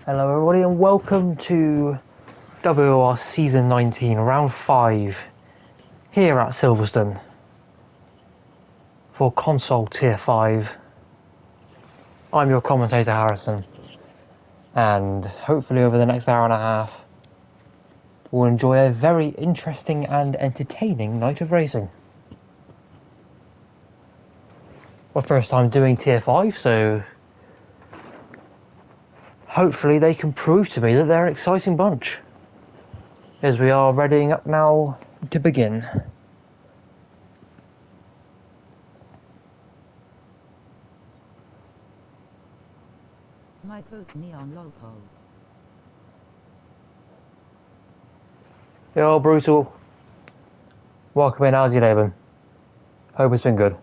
Hello everybody and welcome to WOR Season 19, Round 5, here at Silverstone, for Console Tier 5. I'm your commentator Harrison, and hopefully over the next hour and a half, we'll enjoy a very interesting and entertaining night of racing. My first time doing Tier 5, so hopefully they can prove to me that they're an exciting bunch, as we are readying up now to begin. My coat neon lopo. Yo, Brutal. Welcome in, how's your day been? Hope it's been good.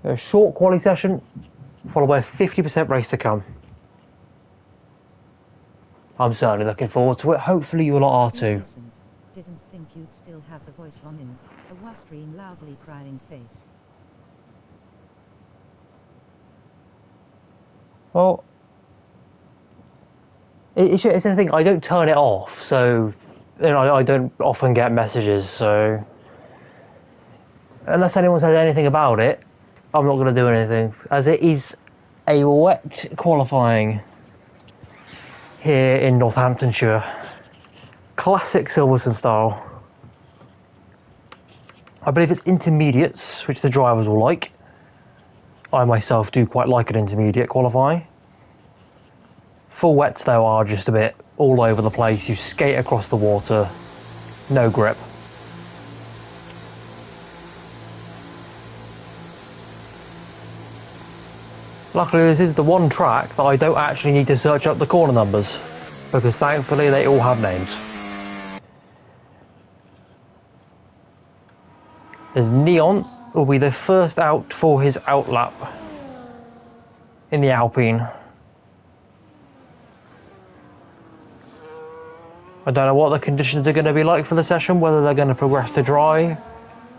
A short quali session, followed by a 50% race to come. I'm certainly looking forward to it. Hopefully you lot are too. Didn't think you'd still have the voice on in a WOR stream loudly crying face. Well, it's the thing, I don't turn it off, so I don't often get messages, so unless anyone says anything about it, I'm not going to do anything, as it is a wet qualifying here in Northamptonshire. Classic Silverstone style. I believe it's intermediates, which the drivers will like. I myself do quite like an intermediate qualifying. Full wets though are just a bit all over the place. You skate across the water, no grip. Luckily this is the one track that I don't actually need to search up the corner numbers, because thankfully they all have names. As Neon will be the first out for his outlap in the Alpine. I don't know what the conditions are going to be like for the session, whether they're going to progress to dry,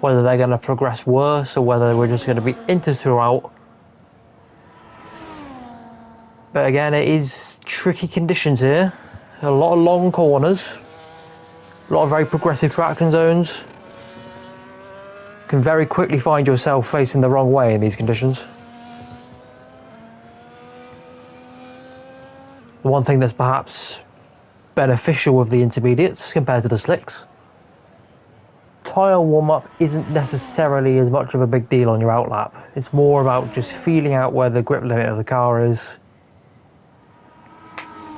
whether they're going to progress worse, or whether we're just going to be into throughout. But again, it is tricky conditions here. A lot of long corners, a lot of very progressive traction zones. You can very quickly find yourself facing the wrong way in these conditions. The one thing that's perhaps beneficial with the intermediates compared to the slicks, tyre warm-up isn't necessarily as much of a big deal on your outlap. It's more about just feeling out where the grip limit of the car is,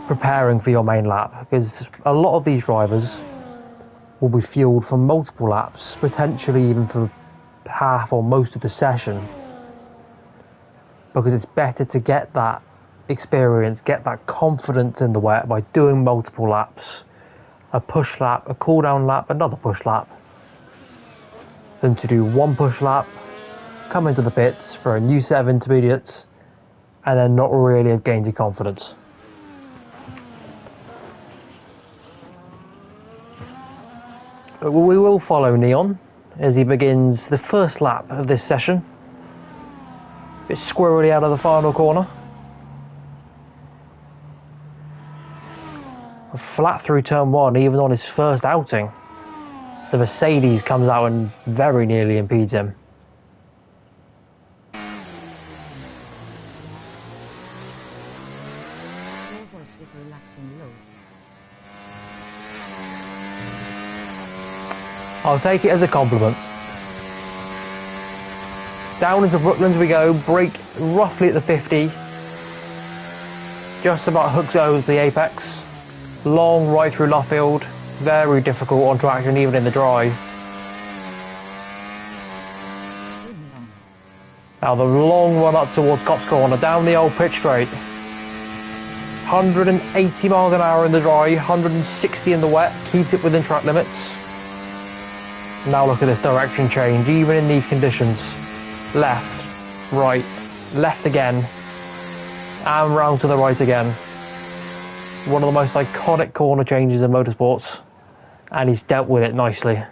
preparing for your main lap, because a lot of these drivers will be fueled for multiple laps, potentially even for half or most of the session, because it's better to get that experience, get that confidence in the wet by doing multiple laps, a push lap, a cool down lap, another push lap, than to do one push lap, come into the pits for a new set of intermediates, and then not really have gained your confidence. But we will follow Neon as he begins the first lap of this session. A bit squirrely out of the final corner. A flat through turn one, even on his first outing. The Mercedes comes out and very nearly impedes him. Your voice is relaxing low. I'll take it as a compliment. Down into Brooklands we go, brake roughly at the 50. Just about hooks over the apex. Long right through Luffield. Very difficult on traction even in the dry. Now the long run up towards Cops Corner, down the old pitch straight. 180 miles an hour in the dry, 160 in the wet, keeps it within track limits. Now look at this direction change, even in these conditions. Left, right, left again. And round to the right again. One of the most iconic corner changes in motorsports. And he's dealt with it nicely.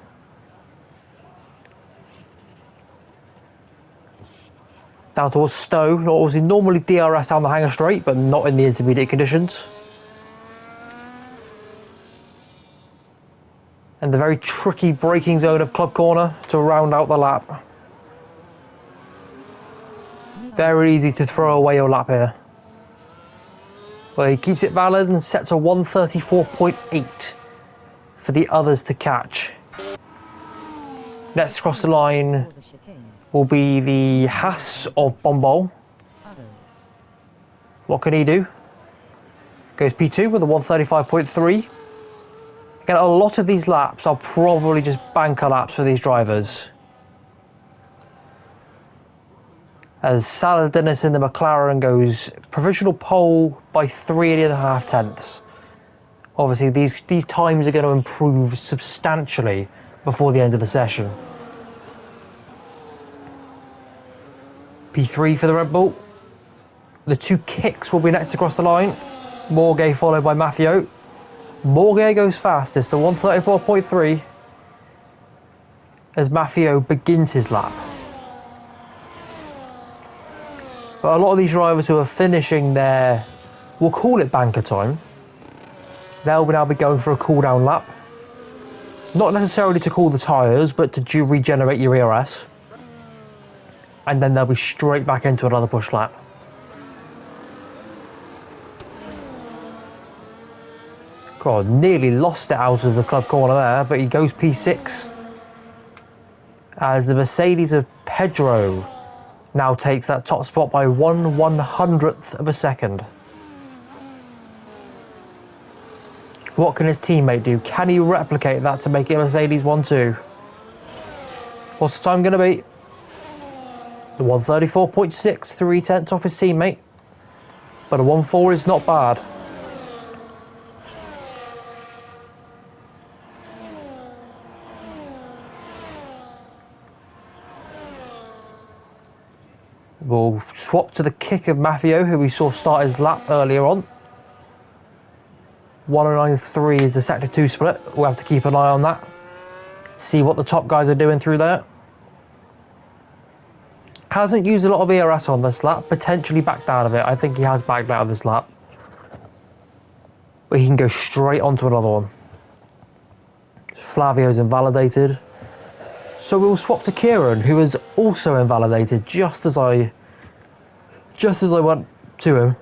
Down towards Stowe. Obviously normally DRS down the hanger straight, but not in the intermediate conditions. And the very tricky braking zone of Club Corner to round out the lap. Very easy to throw away your lap here. Well, he keeps it valid and sets a 134.8 for the others to catch. Next across the line will be the Haas of Bombol. What can he do? Goes P2 with a 135.3. Again, a lot of these laps are probably just banker laps for these drivers. As Saladin in the McLaren goes provisional pole by 3.5 tenths. Obviously, these times are going to improve substantially before the end of the session. P3 for the Red Bull. The two kicks will be next across the line. Morgay followed by Maffio. Morgay goes fastest, so 134.3 as Maffio begins his lap. But a lot of these drivers who are finishing their, we'll call it banker time, they'll now be going for a cool down lap. Not necessarily to cool the tyres, but to regenerate your ERS. And then they'll be straight back into another push lap. God, nearly lost it out of the club corner there, but he goes P6. As the Mercedes of Pedro now takes that top spot by 1/100th of a second. What can his teammate do? Can he replicate that to make it Mercedes 1-2? What's the time going to be? The 134.6, 3/10 off his teammate. But a 1-4 is not bad. We'll swap to the kick of Maffio, who we saw start his lap earlier on. 109.3 is the Sector 2 split. We'll have to keep an eye on that. See what the top guys are doing through there. Hasn't used a lot of ERS on this lap. Potentially backed out of it. I think he has backed out of this lap. But he can go straight onto another one. Flavio's invalidated. So we'll swap to Kieran, who is also invalidated just as I went to him.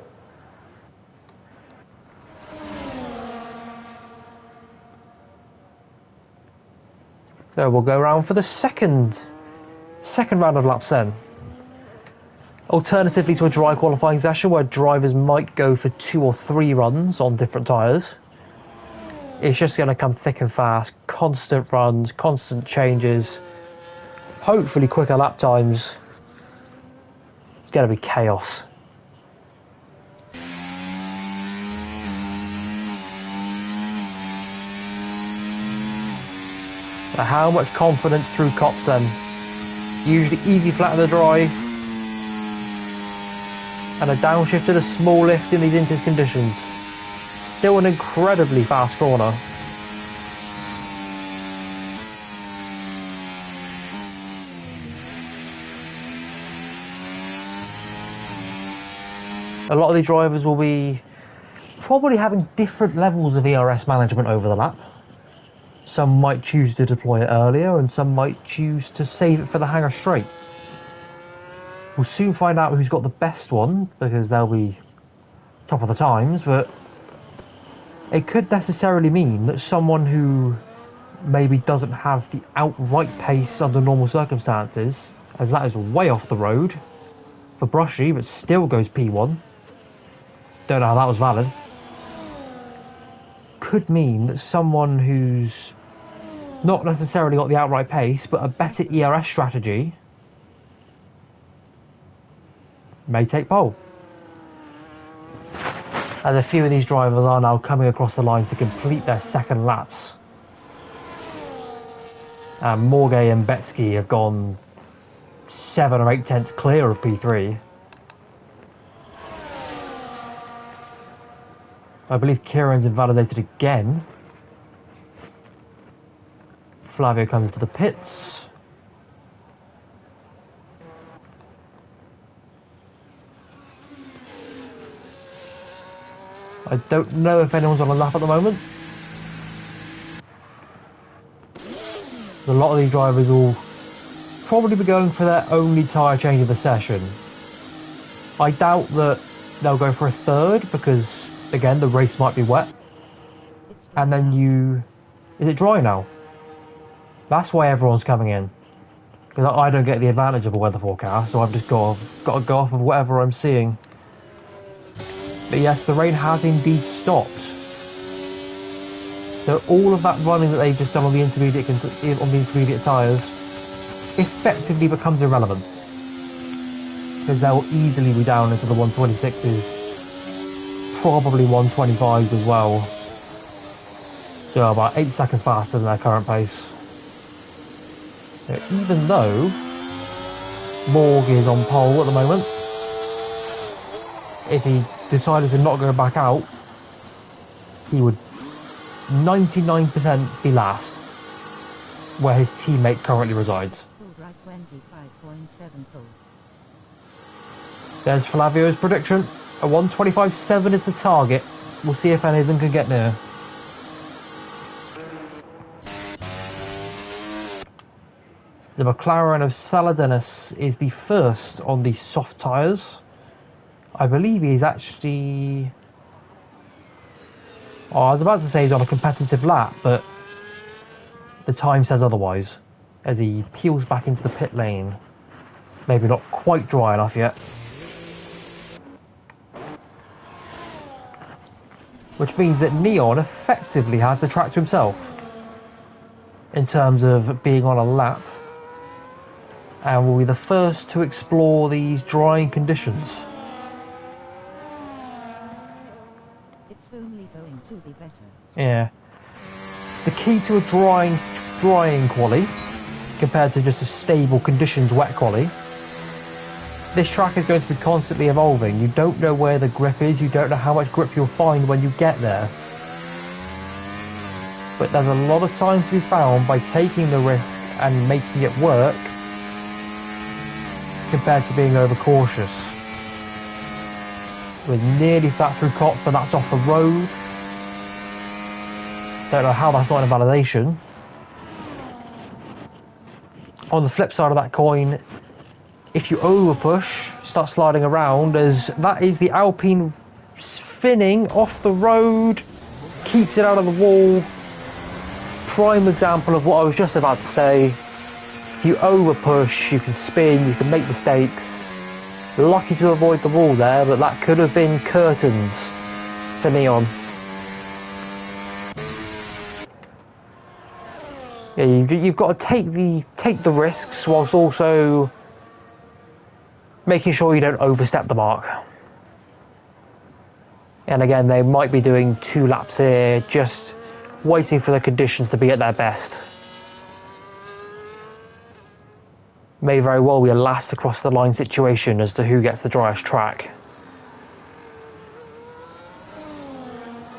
So we'll go around for the second round of laps then. Alternatively to a dry qualifying session where drivers might go for 2 or 3 runs on different tyres, it's just going to come thick and fast, constant runs, constant changes, hopefully quicker lap times. It's going to be chaos. So how much confidence through cops then? Usually easy flat in the dry, and a downshift and a small lift in these Inters conditions. Still an incredibly fast corner. A lot of these drivers will be probably having different levels of ERS management over the lap. Some might choose to deploy it earlier and some might choose to save it for the hanger straight. We'll soon find out who's got the best one because they'll be top of the times, but it could necessarily mean that someone who maybe doesn't have the outright pace under normal circumstances, as that is way off the road for Brushy, but still goes P1. Don't know how that was valid. Could mean that someone who's not necessarily got the outright pace, but a better ERS strategy may take pole. As a few of these drivers are now coming across the line to complete their second laps. And Morgay and Betsky have gone 7 or 8 tenths clear of P3. I believe Kieran's invalidated again. Flavio comes into the pits. I don't know if anyone's on a lap at the moment. A lot of these drivers will probably be going for their only tyre change of the session. I doubt that they'll go for a third because, again, the race might be wet. And then is it dry now? That's why everyone's coming in. Because I don't get the advantage of a weather forecast, so I've just got to go off of whatever I'm seeing. But yes, the rain has indeed stopped. So all of that running that they've just done on the intermediate tyres effectively becomes irrelevant. Because they'll easily be down into the 126s, probably 125s as well. So about 8 seconds faster than their current pace. So even though Morg is on pole at the moment, if he decided to not go back out, he would 99% be last, where his teammate currently resides. There's Flavio's prediction. A 125.7 is the target. We'll see if any of them can get near. The McLaren of Saladenis is the first on the soft tyres. I believe he's actually... Oh, I was about to say he's on a competitive lap, but the time says otherwise, as he peels back into the pit lane. Maybe not quite dry enough yet. Which means that Neon effectively has the track to himself in terms of being on a lap, and will be the first to explore these drying conditions. It's only going to be better. Yeah. The key to a drying quali, compared to just a stable conditions wet quali, this track is going to be constantly evolving. You don't know where the grip is, you don't know how much grip you'll find when you get there. But there's a lot of time to be found by taking the risk and making it work, compared to being overcautious. We're nearly flat through Cop, but that's off the road. Don't know how that's not a validation. On the flip side of that coin, if you overpush, start sliding around, as that is the Alpine spinning off the road, keeps it out of the wall. Prime example of what I was just about to say. If you overpush, you can spin, you can make mistakes. Lucky to avoid the wall there, but that could have been curtains for Neon. Yeah, you've got to take the risks whilst also making sure you don't overstep the mark. And again, they might be doing 2 laps here, just waiting for the conditions to be at their best. May very well be a last across the line situation as to who gets the driest track.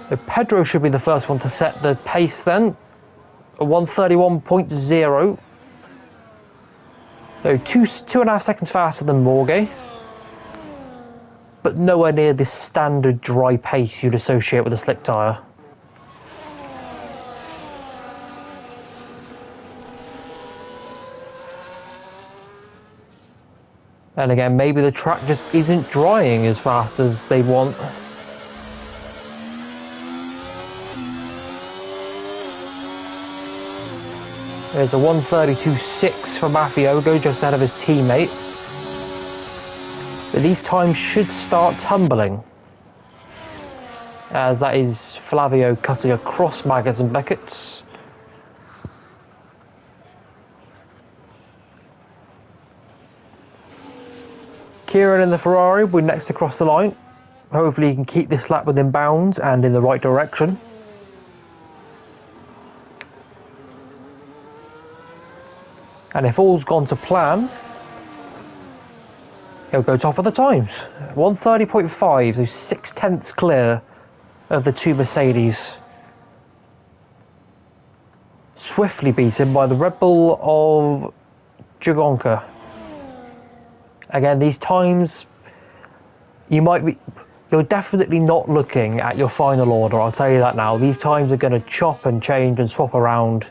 So Pedro should be the first one to set the pace then. A 131.0. So 2.5 seconds faster than Morgue, but nowhere near this standard dry pace you'd associate with a slick tyre. And again, maybe the track just isn't drying as fast as they want. There's a 132.6 for Mafiogo, just ahead of his teammate. But these times should start tumbling, as that is Flavio cutting across Maggotts and Beckett's. Kieran in the Ferrari will be next across the line. Hopefully he can keep this lap within bounds and in the right direction. And if all's gone to plan, he'll go top of the times. 130.5, so 6 tenths clear of the two Mercedes. Swiftly beaten by the Red Bull of Jagonka. Again, these times, you're definitely not looking at your final order, I'll tell you that now. These times are going to chop and change and swap around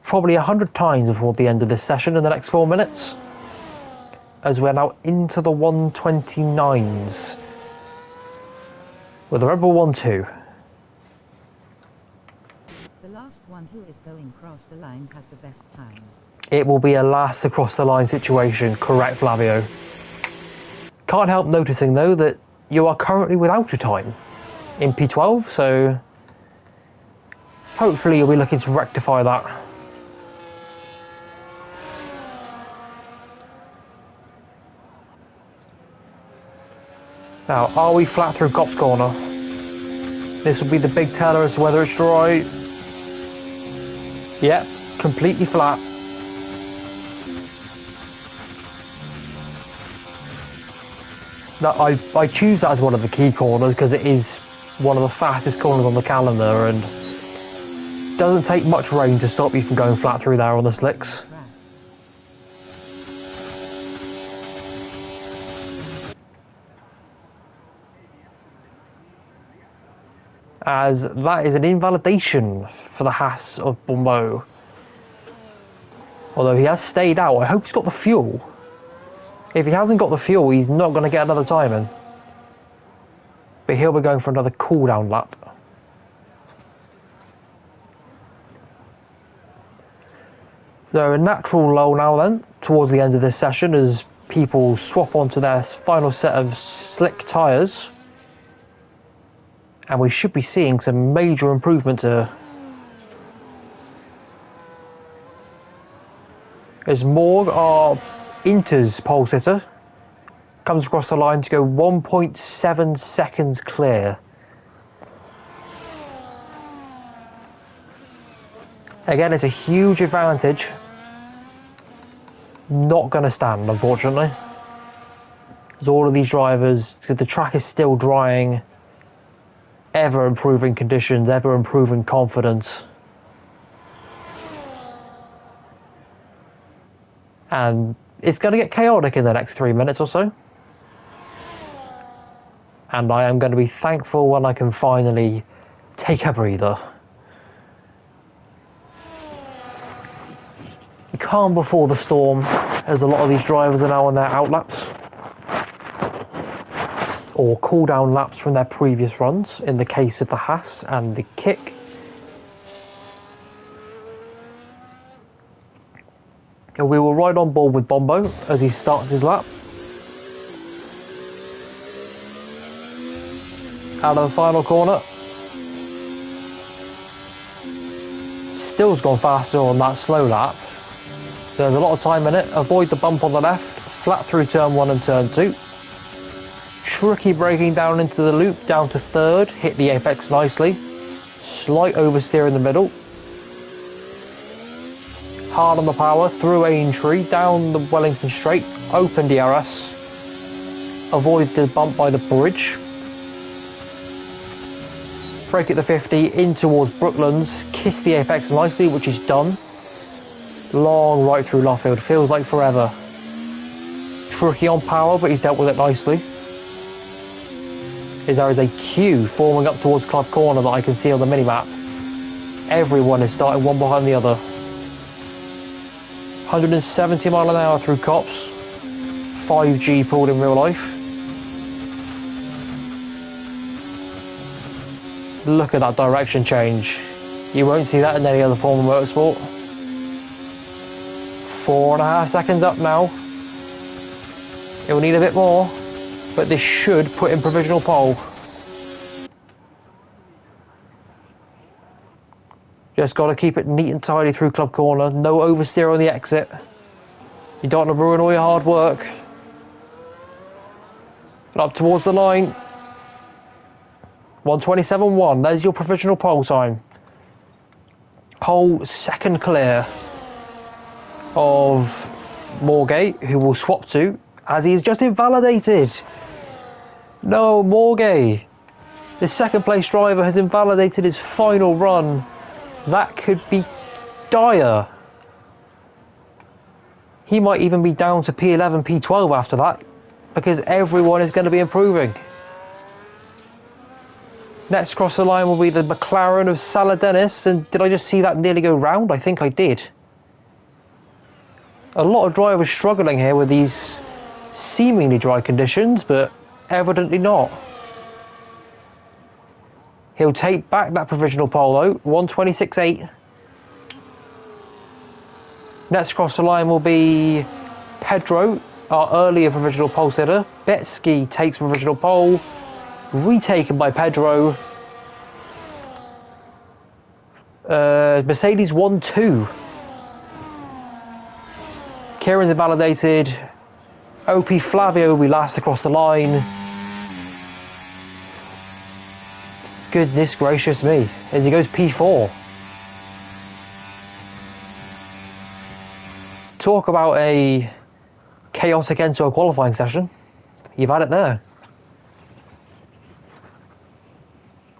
probably 100 times before the end of this session in the next 4 minutes, as we're now into the 129s with the Red Bull 1-2. The last one who is going across the line has the best time. It will be a last across the line situation, correct, Flavio? Can't help noticing though that you are currently without a time in P12, so hopefully you'll be looking to rectify that. Now, are we flat through Copse Corner? This will be the big teller as to whether it's dry. Yep, completely flat. Now, I choose that as one of the key corners because it is one of the fastest corners on the calendar, and doesn't take much rain to stop you from going flat through there on the slicks. As that is an invalidation for the Haas of Bombo. Although he has stayed out, I hope he's got the fuel. If he hasn't got the fuel, he's not going to get another time in. But he'll be going for another cool-down lap. So a natural lull now then, towards the end of this session, as people swap onto their final set of slick tyres. And we should be seeing some major improvements here. As Morg, our Inter's pole sitter, comes across the line to go 1.7 seconds clear. Again, it's a huge advantage. Not going to stand, unfortunately. As all of these drivers, because the track is still drying, ever improving conditions, ever improving confidence. And it's going to get chaotic in the next 3 minutes or so. And I am going to be thankful when I can finally take a breather. Calm before the storm, as a lot of these drivers are now on their outlaps. Or cool down laps from their previous runs, in the case of the Haas and the Kick. And we will ride on board with Bombo as he starts his lap. Out of the final corner. Still's gone faster on that slow lap. There's a lot of time in it. Avoid the bump on the left, flat through turn 1 and turn 2. Tricky braking down into the loop, down to third, hit the apex nicely. Slight oversteer in the middle. Hard on the power, through Aintree, down the Wellington straight, open DRS. Avoid the bump by the bridge. Brake at the 50, in towards Brooklands, kiss the apex nicely, which is done. Long right through Luffield, feels like forever. Tricky on power, but he's dealt with it nicely. There is a queue forming up towards Club Corner that I can see on the minimap. Everyone is starting one behind the other. 170 mile an hour through Copse. 5G pulled in real life. Look at that direction change. You won't see that in any other form of motorsport. 4.5 seconds up now. It will need a bit more, but this should put in provisional pole. Just got to keep it neat and tidy through Club Corner. No oversteer on the exit. You don't want to ruin all your hard work. And up towards the line. 1:27.1. There's your provisional pole time. Pole second clear of Moorgate, who will swap to, as he is just invalidated. No, Moorgate. The second place driver has invalidated his final run. That could be dire. He might even be down to P11, P12 after that, because everyone is going to be improving. Next across the line will be the McLaren of Salah Dennis, and did I just see that nearly go round? I think I did. A lot of drivers struggling here with these seemingly dry conditions, but evidently not. He'll take back that provisional pole though, 1:26.8. Next across the line will be Pedro, our earlier provisional pole sitter. Betsky takes provisional pole, retaken by Pedro. Mercedes 1-2. Kieran's invalidated. OP Flavio will be last across the line. Goodness gracious me, as he goes P4. Talk about a chaotic end to a qualifying session. You've had it there.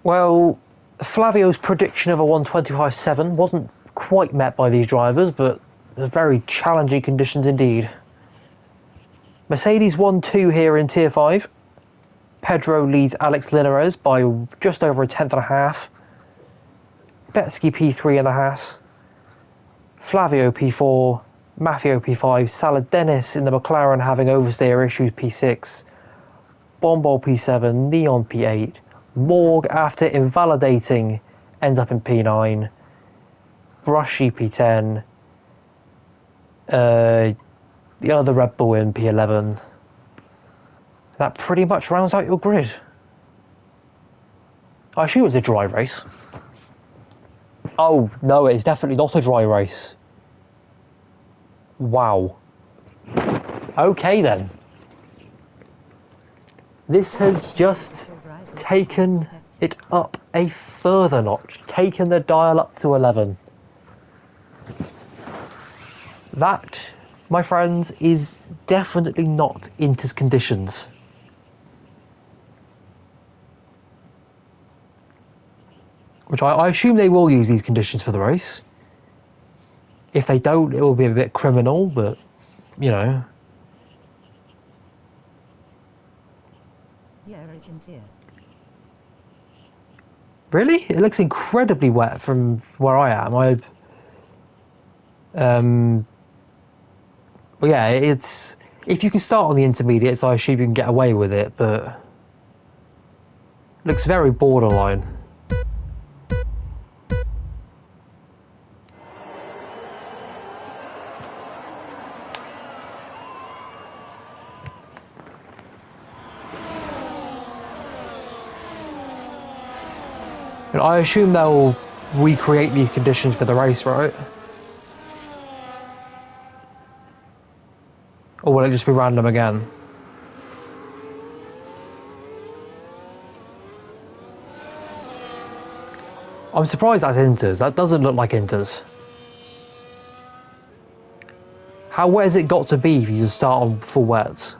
Well, Flavio's prediction of a 1:25.7 wasn't quite met by these drivers, but very challenging conditions indeed. Mercedes 1-2 here in Tier 5. Pedro leads Alex Linares by just over a tenth and a half. Betsky P3 in the Haas. Flavio P4. Maffeo P5. Salah Dennis in the McLaren having oversteer issues P6. Bombol P7. Neon P8. Morg, after invalidating, ends up in P9. Brushy P10. The other Red Bull in P11. That pretty much rounds out your grid. I assume it's a dry race. Oh, no, it's definitely not a dry race. Wow. Okay then. This has just taken it up a further notch, taken the dial up to 11. That, my friends, is definitely not Inter's conditions. Which I assume they will use these conditions for the race. If they don't, it will be a bit criminal, but, you know. Yeah, urgent here. Really? It looks incredibly wet from where I am. Well, yeah, it's... If you can start on the intermediates, I assume you can get away with it, but... Looks very borderline. And I assume they'll recreate these conditions for the race, right? Or will it just be random again? I'm surprised that's Inters. That doesn't look like Inters. How wet has it got to be if you start on full wets?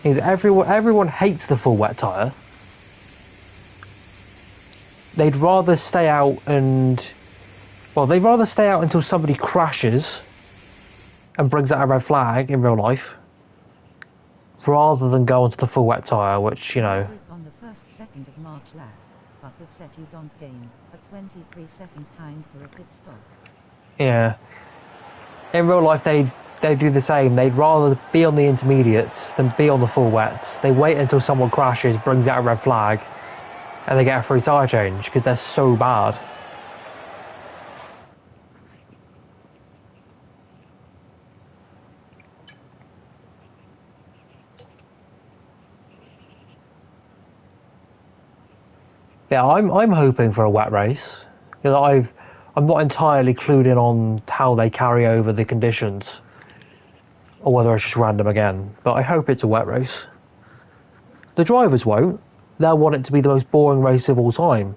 Everyone hates the full wet tyre. They'd rather stay out and... Well, they'd rather stay out until somebody crashes and brings out a red flag in real life, rather than go onto the full wet tyre, which, you know... On the first second of March lap, but with set you don't gain a 23-second time for a pit stop. Yeah. In real life, they do the same. They'd rather be on the intermediates than be on the full wets. They wait until someone crashes, brings out a red flag, and they get a free tyre change because they're so bad. Yeah, I'm hoping for a wet race. You know, I'm not entirely clued in on how they carry over the conditions, or whether it's just random again. But I hope it's a wet race. The drivers won't. They'll want it to be the most boring race of all time.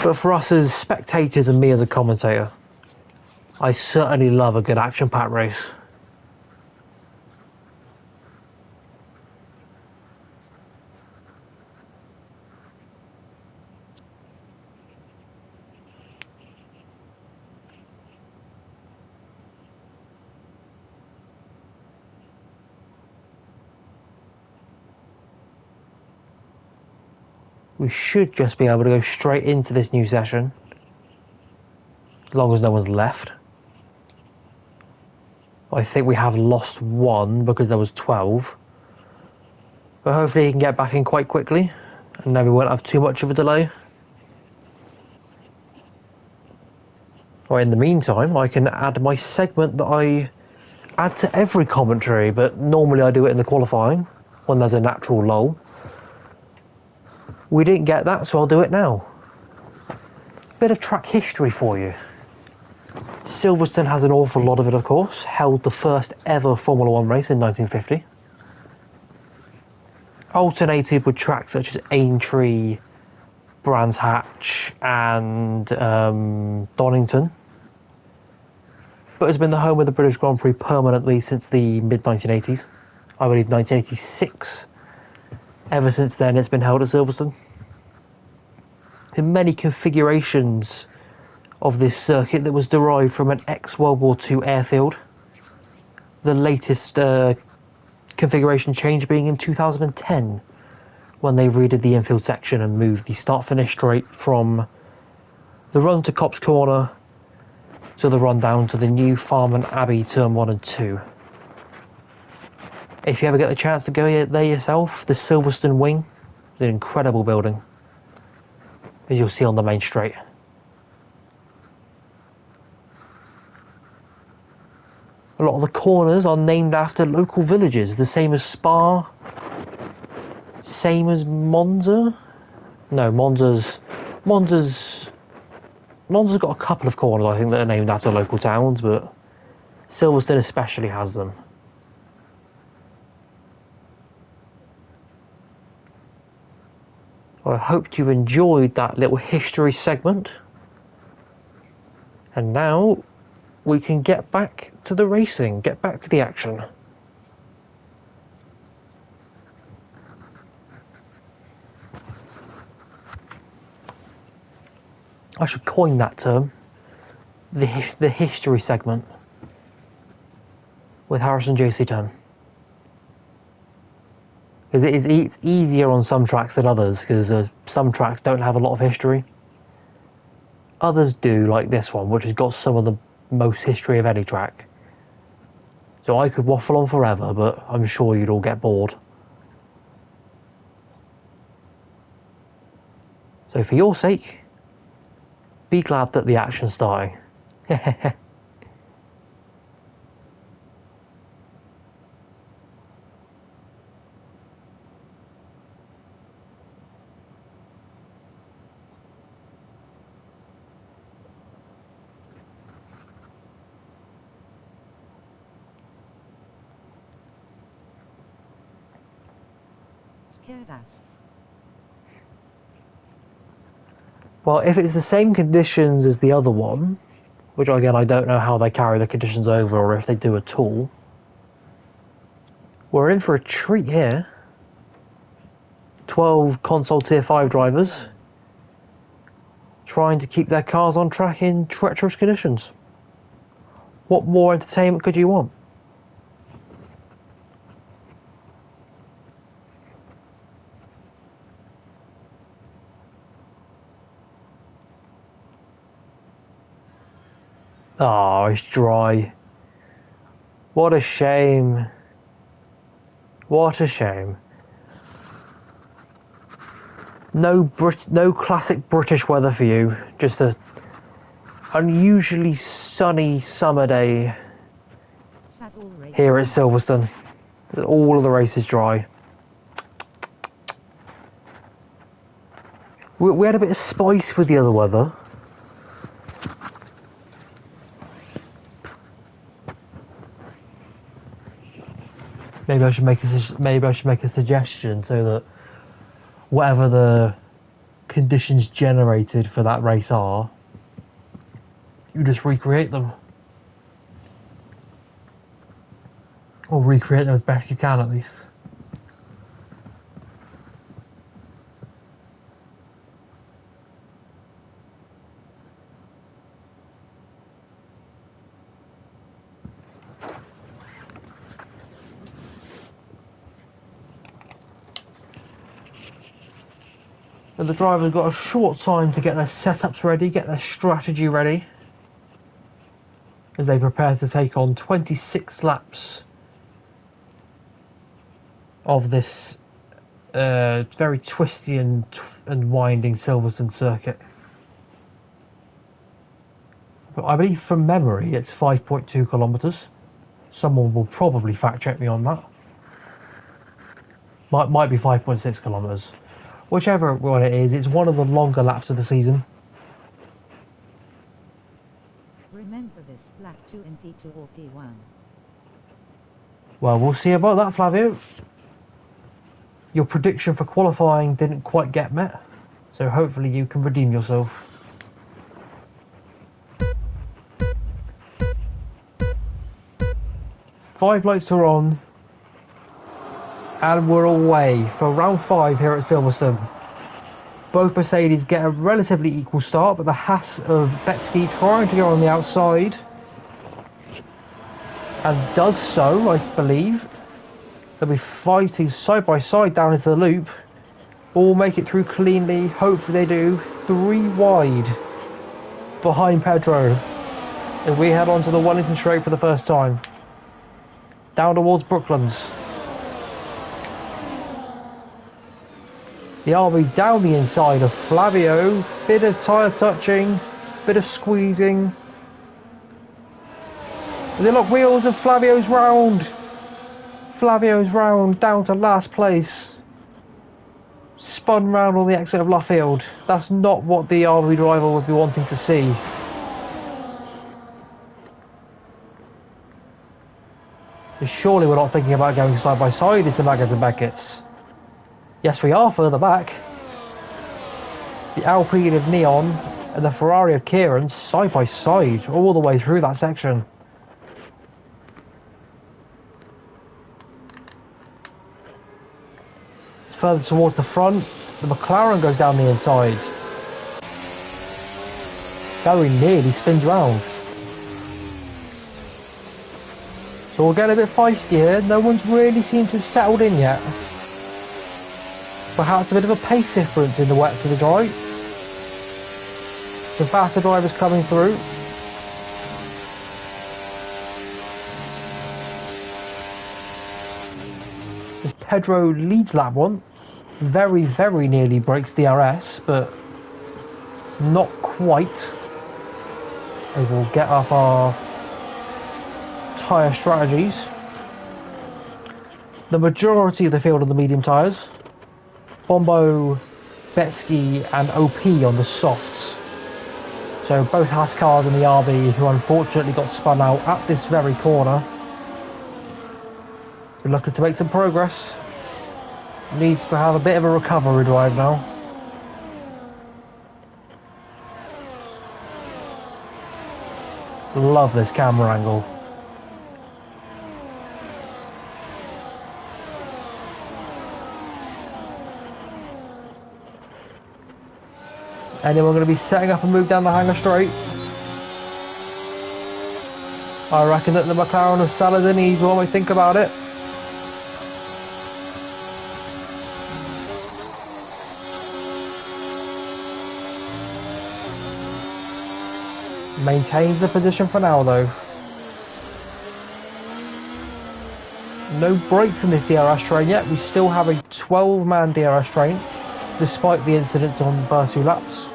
But for us as spectators and me as a commentator, I certainly love a good action-packed race. We should just be able to go straight into this new session, as long as no one's left. I think we have lost one because there was 12. But hopefully he can get back in quite quickly, and then we won't have too much of a delay. Or in the meantime, I can add my segment that I add to every commentary, but normally I do it in the qualifying, when there's a natural lull. We didn't get that, so I'll do it now. Bit of track history for you. Silverstone has an awful lot of it, of course. Held the first ever Formula 1 race in 1950. Alternated with tracks such as Aintree, Brands Hatch and Donington. But has been the home of the British Grand Prix permanently since the mid-1980s. I believe 1986. Ever since then, it's been held at Silverstone. In many configurations of this circuit that was derived from an ex-World War II airfield. The latest configuration change being in 2010, when they redid the infield section and moved the start-finish straight from the run to Copse Corner to the run down to the new Farman Abbey Turn 1 and 2. If you ever get the chance to go there yourself, the Silverstone Wing is an incredible building, as you'll see on the main straight. A lot of the corners are named after local villages, the same as Spa, same as Monza. No, Monza's got a couple of corners I think that are named after local towns, but Silverstone especially has them. I hope you enjoyed that little history segment. And now we can get back to the racing, get back to the action. I should coin that term, the history segment, with Harrison JC10. Because it's easier on some tracks than others, because some tracks don't have a lot of history. Others do, like this one, which has got some of the most history of any track. So I could waffle on forever, but I'm sure you'd all get bored. So for your sake, be glad that the action's starting. Scared us. Well, if it's the same conditions as the other one, which again I don't know how they carry the conditions over or if they do at all, we're in for a treat here. 12 console tier 5 drivers trying to keep their cars on track in treacherous conditions. What more entertainment could you want? Oh, it's dry. What a shame. What a shame. No classic British weather for you. Just a unusually sunny summer day here at Silverstone. All of the races dry. We had a bit of spice with the other weather. Maybe I should make a suggestion so that whatever the conditions generated for that race are, you just recreate them. Or recreate them as best you can, at least. But the drivers got a short time to get their setups ready, get their strategy ready, as they prepare to take on 26 laps of this very twisty and winding Silverstone circuit. But I believe from memory it's 5.2 kilometres. Someone will probably fact check me on that. Might be 5.6 kilometres. Whichever one it is, it's one of the longer laps of the season. Remember this, lap 2 in P2 or P1. Well, we'll see about that, Flavio. Your prediction for qualifying didn't quite get met, so hopefully you can redeem yourself. Five lights are on, and we're away for round 5 here at Silverstone. Both Mercedes get a relatively equal start, but the Haas of Betsky trying to go on the outside, and does so, I believe. They'll be fighting side by side down into the loop. All make it through cleanly, hopefully they do. 3 wide behind Pedro as we head on to the Wellington Straight for the first time. Down towards Brooklands. The RB down the inside of Flavio. Bit of tyre touching, bit of squeezing. They lock wheels and Flavio's round. Flavio's round down to last place. Spun round on the exit of Luffield. That's not what the RB driver would be wanting to see. Surely we're not thinking about going side by side into Maggotts and Beckett's. Yes, we are further back. The Alpine of Neon and the Ferrari of Kieran side by side all the way through that section. Further towards the front, the McLaren goes down the inside. Very nearly spins round. So we're getting a bit feisty here. No one's really seemed to have settled in yet. Perhaps a bit of a pace difference in the wet to the dry. The faster drivers coming through. Pedro leads lap 1. Very, very nearly breaks DRS, but not quite. We will get up our tyre strategies. The majority of the field on the medium tyres. Bombo, Betsky and OP on the softs. So both Haas cars and the RB, who unfortunately got spun out at this very corner. We're looking to make some progress. Needs to have a bit of a recovery drive now. Love this camera angle. And then we're going to be setting up and move down the Hangar Straight. I reckon that the McLaren of Saladin needs what we think about it. Maintains the position for now though. No brakes in this DRS train yet. We still have a 12-man DRS train, despite the incidents on the first 2 laps.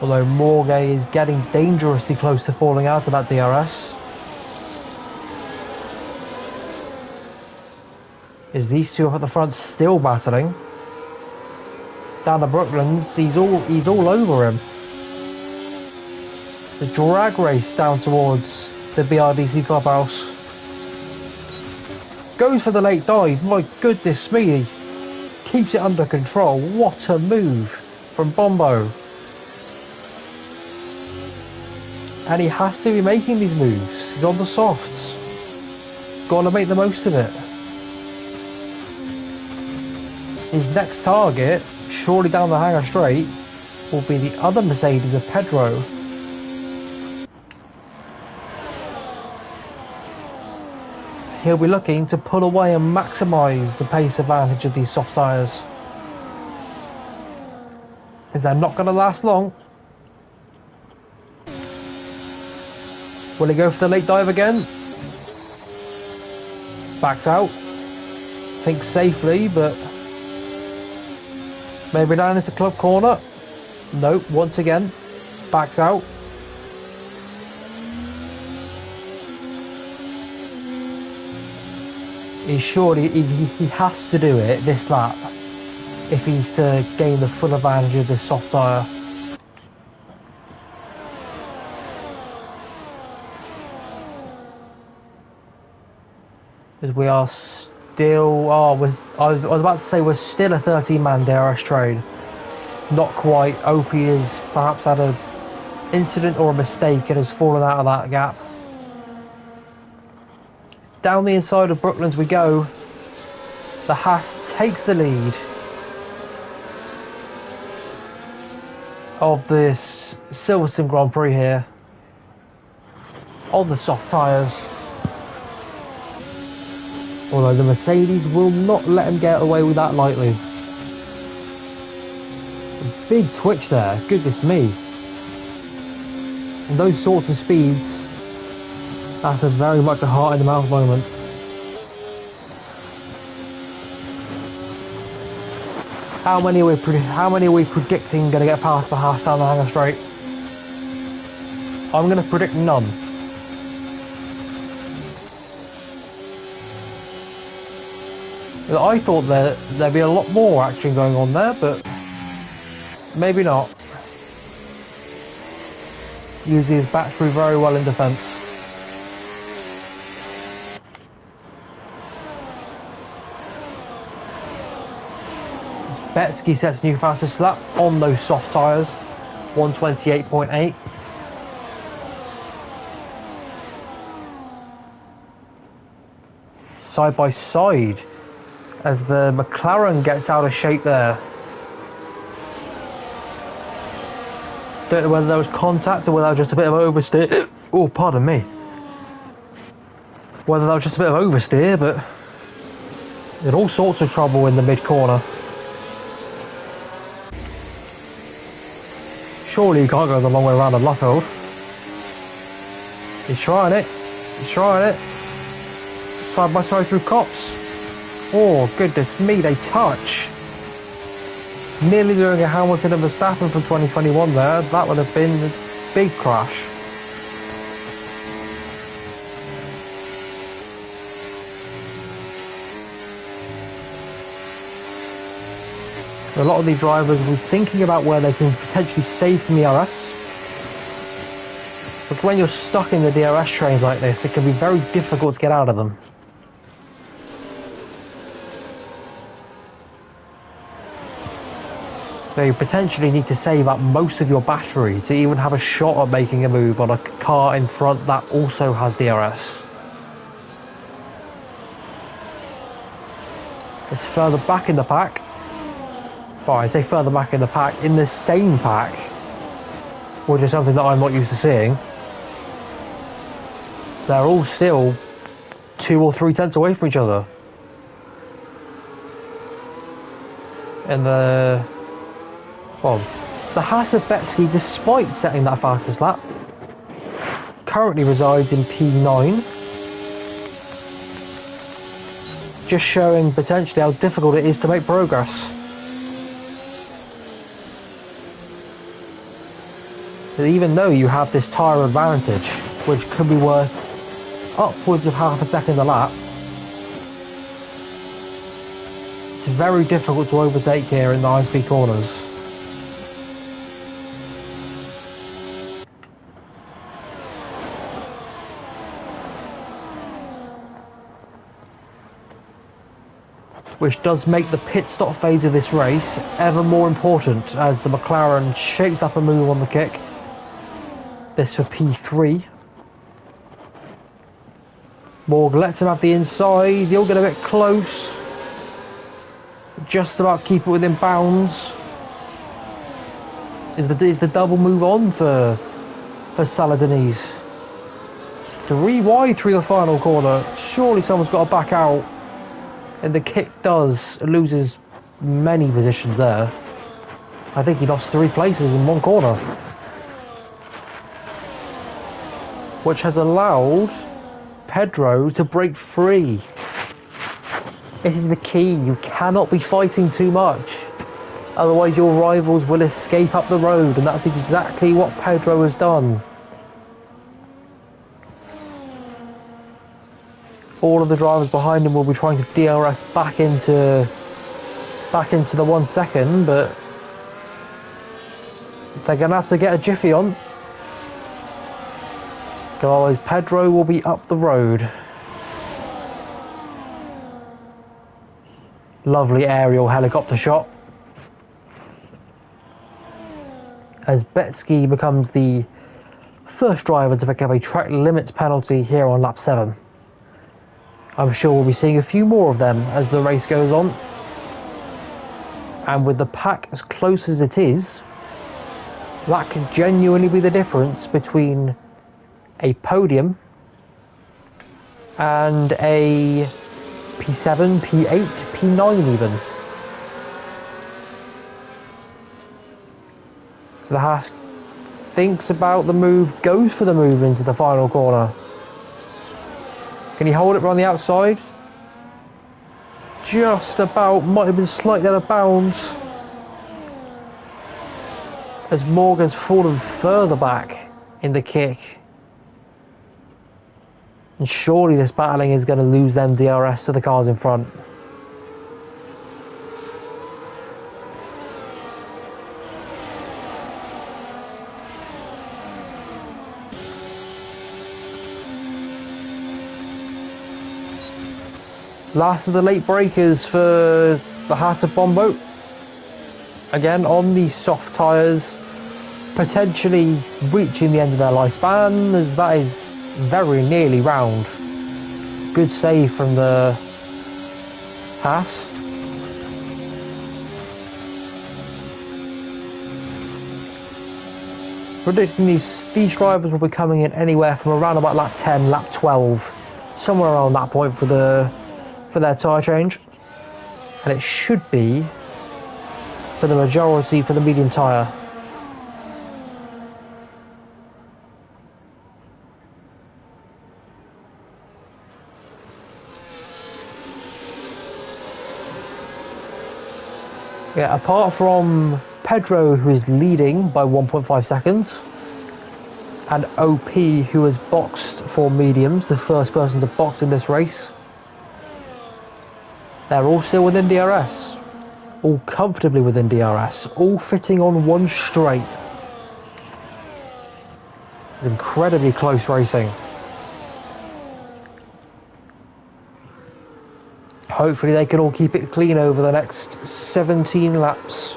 Although Morgay is getting dangerously close to falling out of that DRS. Is these two up at the front still battling? Down the Brooklands, he's all over him. The drag race down towards the BRDC clubhouse. Goes for the late dive. My goodness me. Keeps it under control. What a move from Bombo. And he has to be making these moves. He's on the softs. Gotta make the most of it. His next target, surely down the hangar straight, will be the other Mercedes of Pedro. He'll be looking to pull away and maximise the pace advantage of these soft tyres. Because they're not going to last long. Will he go for the late dive again? Backs out. Thinks safely, but maybe down into club corner. Nope, once again. Backs out. He has to do it this lap if he's to gain the full advantage of this soft tyre. Because we are still, I was about to say we're still a 13-man DRS train. Not quite. OP has perhaps had an incident or a mistake and has fallen out of that gap. Down the inside of Brooklands we go. The Haas takes the lead of this Silverstone Grand Prix here on the soft tyres. Although the Mercedes will not let him get away with that lightly. A big twitch there, goodness me. And those sorts of speeds, that's a very much a heart in the mouth moment. How many are we predicting going to get past the Haas down the hangar straight? I'm going to predict none. I thought there'd be a lot more action going on there, but maybe not. Uses his battery very well in defence. Betsky sets new fastest lap on those soft tyres, 128.8. Side by side as the McLaren gets out of shape there. Don't know whether there was contact or whether that was just a bit of oversteer. Oh, pardon me. Whether that was just a bit of oversteer, but in all sorts of trouble in the mid-corner. Surely you can't go the long way around a Luffield. He's trying it. He's trying it. Side by side through Cops. Oh, goodness me, they touch. Nearly doing a Hamilton and Verstappen from 2021 there. That would have been a big crash. A lot of these drivers will be thinking about where they can potentially save from ERS. But when you're stuck in the DRS trains like this, it can be very difficult to get out of them. So you potentially need to save up most of your battery to even have a shot at making a move on a car in front that also has DRS. It's further back in the pack. Well, I say further back in the pack, in the same pack, which is something that I'm not used to seeing. They're all still 2 or 3 tenths away from each other. And the Haas of Betsky, despite setting that fastest lap, currently resides in P9. Just showing potentially how difficult it is to make progress. Even though you have this tyre advantage, which could be worth upwards of half a second a lap, it's very difficult to overtake here in the high-speed corners. which does make the pit stop phase of this race ever more important as the McLaren shapes up a move on the kick. This for P3. Morg lets him have the inside, he'll get a bit close. Just about keep it within bounds. Is the double move on for Saladinese? 3 wide through the final corner. Surely someone's got to back out. And the kick loses many positions there. I think he lost 3 places in one corner. Which has allowed Pedro to break free. This is the key. You cannot be fighting too much. Otherwise your rivals will escape up the road, and that's exactly what Pedro has done. All of the drivers behind him will be trying to DRS back into the 1 second, but they're going to have to get a jiffy on. Otherwise Pedro will be up the road. Lovely aerial helicopter shot. As Betsky becomes the first driver to pick up a track limits penalty here on lap 7. I'm sure we'll be seeing a few more of them as the race goes on. And with the pack as close as it is, that could genuinely be the difference between a podium and a P7, P8, P9 even. So the Haas thinks about the move, goes for the move into the final corner. Can he hold it around the outside? Just about, might have been slightly out of bounds. As Morgan's fallen further back in the kick. And surely this battling is going to lose them DRS to the cars in front. Last of the late breakers for the Haas of Bombo. Again on the soft tyres, potentially reaching the end of their lifespan, as that is very nearly round. Good save from the Haas. Predicting these drivers will be coming in anywhere from around about lap 10, lap 12, somewhere around that point for their tyre change, and it should be for the majority for the medium tyre. Yeah, apart from Pedro, who is leading by 1.5 seconds, and OP, who has boxed for mediums, the first person to box in this race, they're all still within DRS, all comfortably within DRS, all fitting on one straight. It's incredibly close racing. Hopefully they can all keep it clean over the next 17 laps.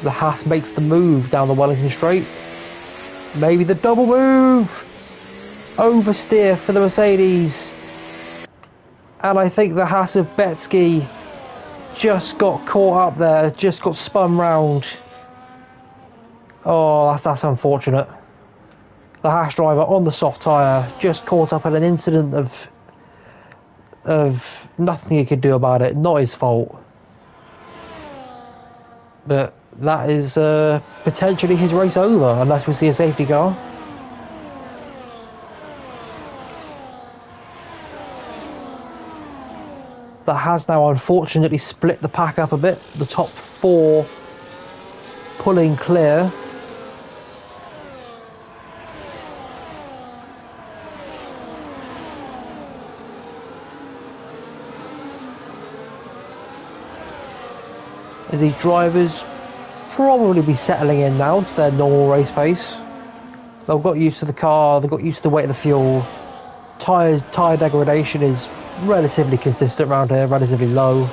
The Haas makes the move down the Wellington Straight. Maybe the double move! Oversteer for the Mercedes. And I think the Haas of Betsky just got caught up there, just got spun round. Oh, that's unfortunate. The Haas driver on the soft tyre just caught up in an incident of nothing he could do about it, not his fault. But that is potentially his race over unless we see a safety car. That has now unfortunately split the pack up a bit. The top 4 pulling clear. As these drivers probably be settling in now to their normal race pace. They've got used to the car, they've got used to the weight of the fuel. Tyre degradation is relatively consistent around here, relatively low.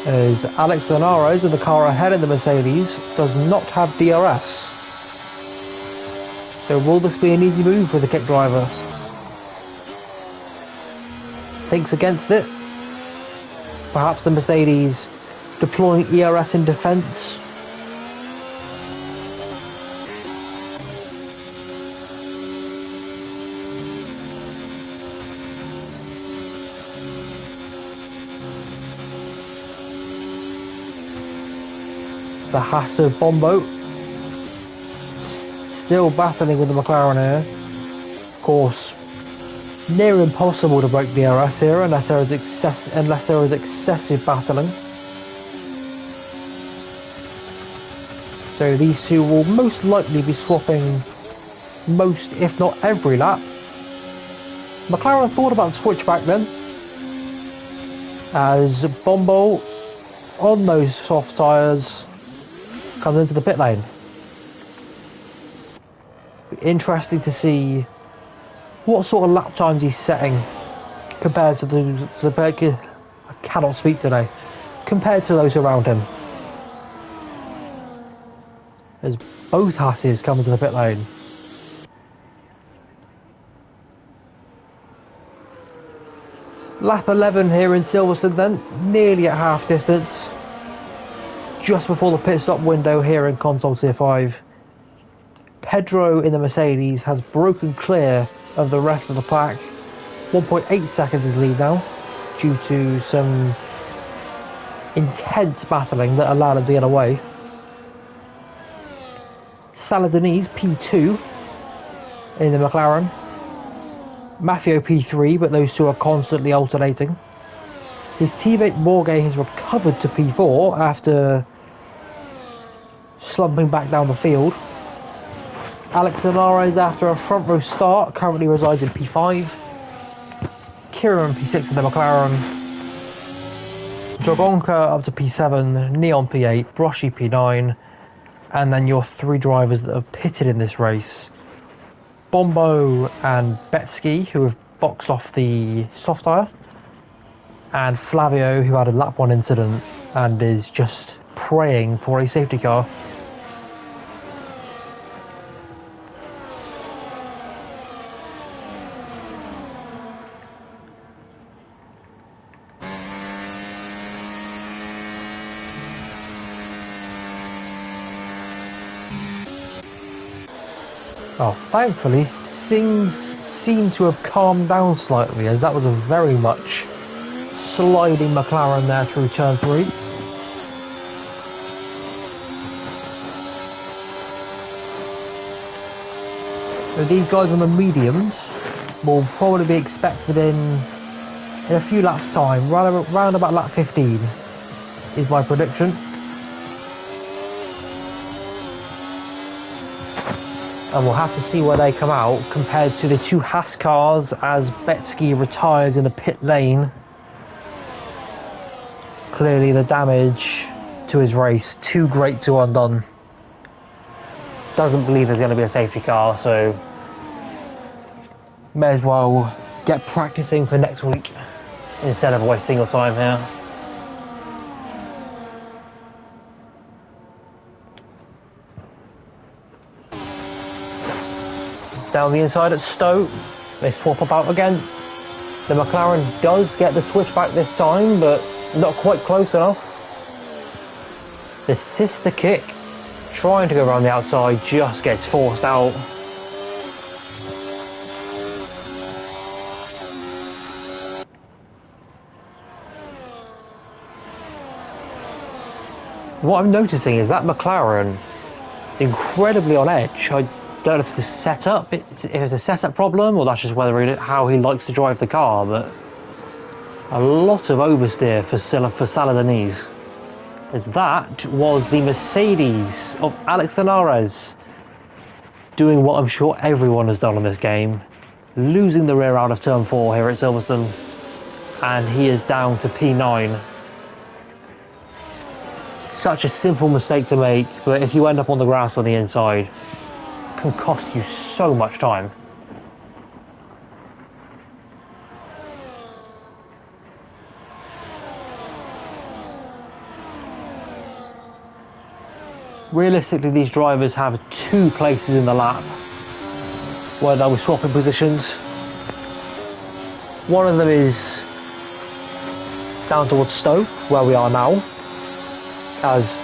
As Alex Linares in the car ahead of the Mercedes does not have DRS. So will this be an easy move for the kick driver? Thinks against it. Perhaps the Mercedes deploying ERS in defence. The Haas of Bombo still battling with the McLaren here. Of course, near impossible to break DRS here unless there is excessive battling. So these two will most likely be swapping most, if not every lap. McLaren thought about the switchback then, as Bombo on those soft tyres comes into the pit lane. Interesting to see what sort of lap times he's setting compared to I cannot speak today. Compared to those around him. As both Hasses come into the pit lane. Lap 11 here in Silverstone then, nearly at half distance. Just before the pit stop window here in Console Tier 5. Pedro in the Mercedes has broken clear of the rest of the pack. 1.8 seconds is lead now, due to some intense battling that allowed him to get away. Saladinese P2 in the McLaren. Maffio P3, but those two are constantly alternating. His teammate Morgay has recovered to P4 after slumping back down the field. Alex Linares, after a front row start, currently resides in P5. Kieran P6 in the McLaren. Dragonka up to P7, Neon P8, Broshy P9, and then your three drivers that have pitted in this race. Bombo and Betsky, who have boxed off the soft tyre, and Flavio, who had a lap 1 incident and is just praying for a safety car. Oh, thankfully, things seem to have calmed down slightly, as that was a very much sliding McLaren there through turn 3. So these guys on the mediums will probably be expected in a few laps time, round about lap 15 is my prediction. And we'll have to see where they come out compared to the two Haas cars as Betsky retires in the pit lane. Clearly the damage to his race too great to undone. Doesn't believe there's going to be a safety car, so may as well get practicing for next week instead of wasting your time here. Down the inside at Stowe, they swap about again. The McLaren does get the switchback this time, but not quite close enough. The sister kick, trying to go around the outside, just gets forced out. What I'm noticing is that McLaren incredibly on edge. I don't know if it's a setup, if it's a setup problem, or that's just how he likes to drive the car, but a lot of oversteer for Saladinese. As that was the Mercedes of Alex Linares doing what I'm sure everyone has done in this game, losing the rear out of turn 4 here at Silverstone, and he is down to P9. Such a simple mistake to make, but if you end up on the grass on the inside, it can cost you so much time. Realistically, these drivers have 2 places in the lap where they'll be swapping positions. One of them is down towards Stowe, where we are now, as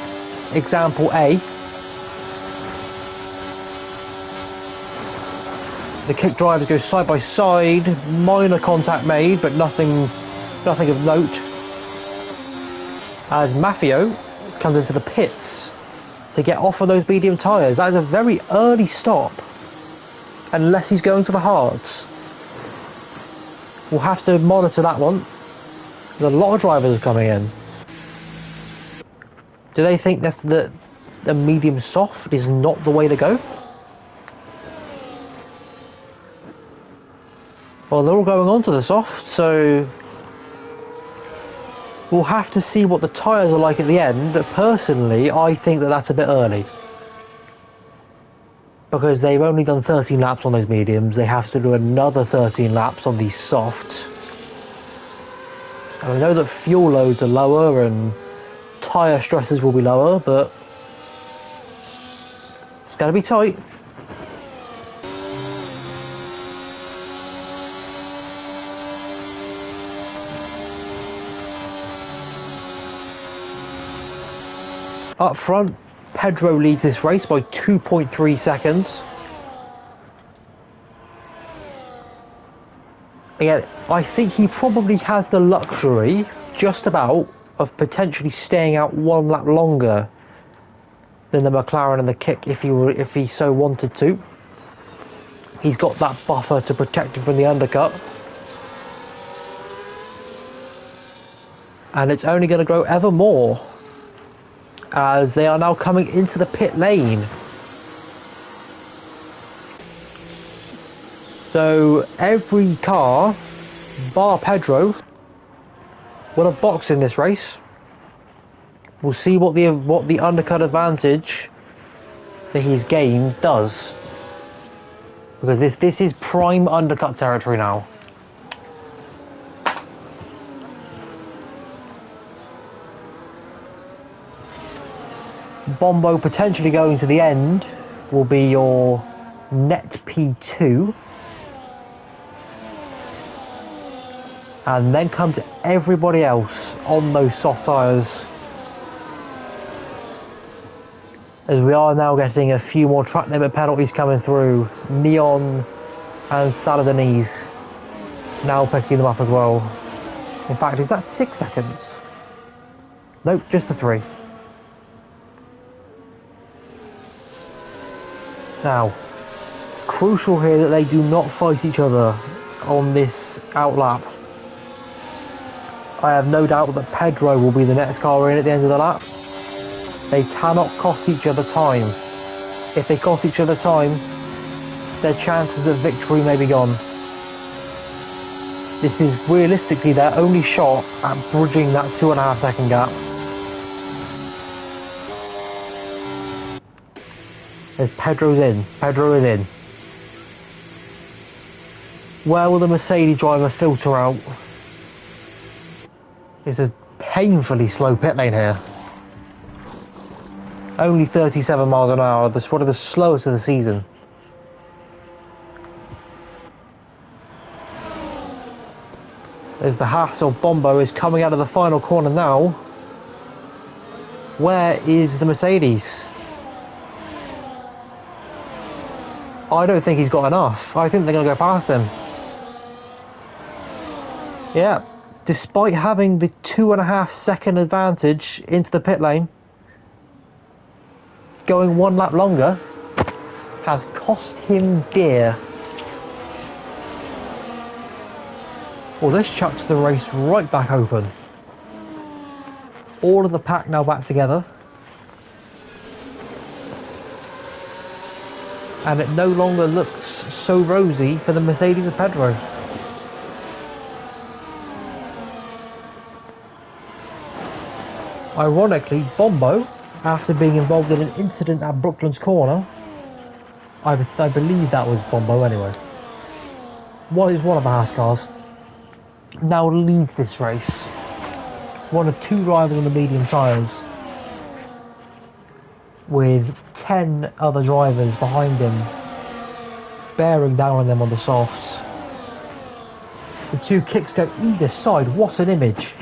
example A. The kick drivers go side by side, minor contact made, but nothing of note, as Maffeo comes into the pits to get off of those medium tyres. That is a very early stop, unless he's going to the hards. We'll have to monitor that one. There's a lot of drivers are coming in. Do they think that's the medium soft is not the way to go? Well, they're all going on to the soft, so we'll have to see what the tyres are like at the end. Personally, I think that that's a bit early, because they've only done 13 laps on those mediums. They have to do another 13 laps on these softs. And I know that fuel loads are lower and tyre stresses will be lower, but it's going to be tight. Up front, Pedro leads this race by 2.3 seconds. Again, I think he probably has the luxury, just about, of potentially staying out 1 lap longer than the McLaren and the kick if he so wanted to. He's got that buffer to protect him from the undercut. And it's only going to grow ever more as they are now coming into the pit lane. So every car, bar Pedro, will have boxed in this race. We'll see what the undercut advantage that he's gained does, because this is prime undercut territory now. Bombo potentially going to the end will be your net P2, and then comes everybody else on those soft tyres, as we are now getting a few more track limit penalties coming through. Neon and Saladinese now picking them up as well. In fact, is that 6 seconds? Nope, just the 3. Now, crucial here that they do not fight each other on this outlap. I have no doubt that Pedro will be the next car in at the end of the lap. They cannot cost each other time. If they cost each other time, their chances of victory may be gone. This is realistically their only shot at bridging that 2.5 second gap. As Pedro is in. Where will the Mercedes driver filter out? It's a painfully slow pit lane here. Only 37 miles an hour, that's one of the slowest of the season. As the Haas or Bombo is coming out of the final corner now. Where is the Mercedes? I don't think he's got enough. I think they're going to go past him. Yeah, despite having the 2.5 second advantage into the pit lane, going 1 lap longer has cost him dear. Well, this chucks the race right back open. All of the pack now back together. and it no longer looks so rosy for the Mercedes of Pedro. Ironically, Bombo, after being involved in an incident at Brooklands Corner, I believe that was Bombo anyway, one of the Haas cars, now leads this race. One of two drivers on the medium tyres, with 10 other drivers behind him, bearing down on them on the softs. The two kicks go either side. What an image.